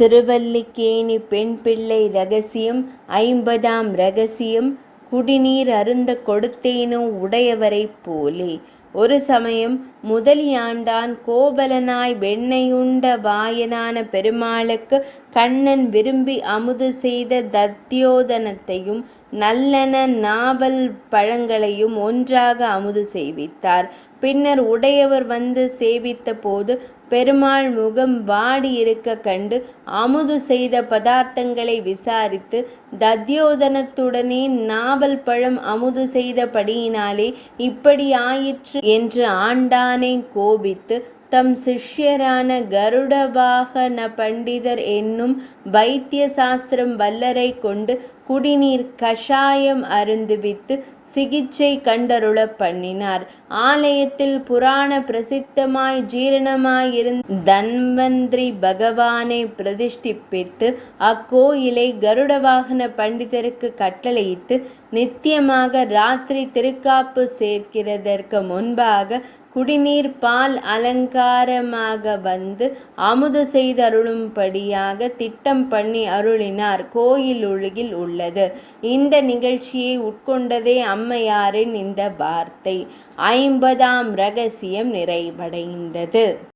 திருவல்லிக்கேணி பெண் பிள்ளை ரகசியம் 50ஆம் ரகசியம். குடிநீர் அருந்த கொடுத்தேனோ உடையவரைப் போலே. ஒரு சமயம் முதலியாண்டான் கோவலனாய் வெண்ணெயுண்ட வாயனான பெருமாளுக்கு கண்ணன் விரும்பி அமுது செய்த தத்யோதனத்தையும் நல்லன நாவல் பழங்களையும் ஒன்றாக அமுது செய்வித்தார். பின்னர் உடையவர் வந்து சேவித்த போது பெருமாள் முகம் வாடி இருக்க கண்டு அமுது செய்த பதார்த்தங்களை விசாரித்து தத்யோதனத்துடனே நாவல் பழம் அமுது செய்தபடியினாலே இப்படி ஆயிற்று என்று ஆண்டானை கோபித்து தம் சிஷ்யரான கருடவாகன பண்டிதர் என்னும் வைத்திய சாஸ்திரம் வல்லரை கொண்டு குடிநீர் கஷாயம் அருந்துவித்து சிகிச்சை கண்டருள பண்ணினார். ஆலயத்தில் புராண பிரசித்தமாய் ஜீரணமாயிருந்த தன்வந்திரி பகவானை பிரதிஷ்டிப்பித்து அக்கோயிலை கருடவாகன பண்டிதருக்கு கட்டளையிட்டு நித்தியமாக ராத்திரி திருக்காப்பு சேர்க்கிறதற்கு முன்பாக குடிநீர் பால் அலங்காரமாக வந்து அமுது செய்தருளும்படியாக திட்டம் பண்ணி அருளினார். கோயிலுலகில் உள்ளது. இந்த நிகழ்ச்சியை உட்கொண்டதே அம்மையாரின் இந்த வார்த்தை. 50ஆம் ரகசியம் நிறைவடைந்தது.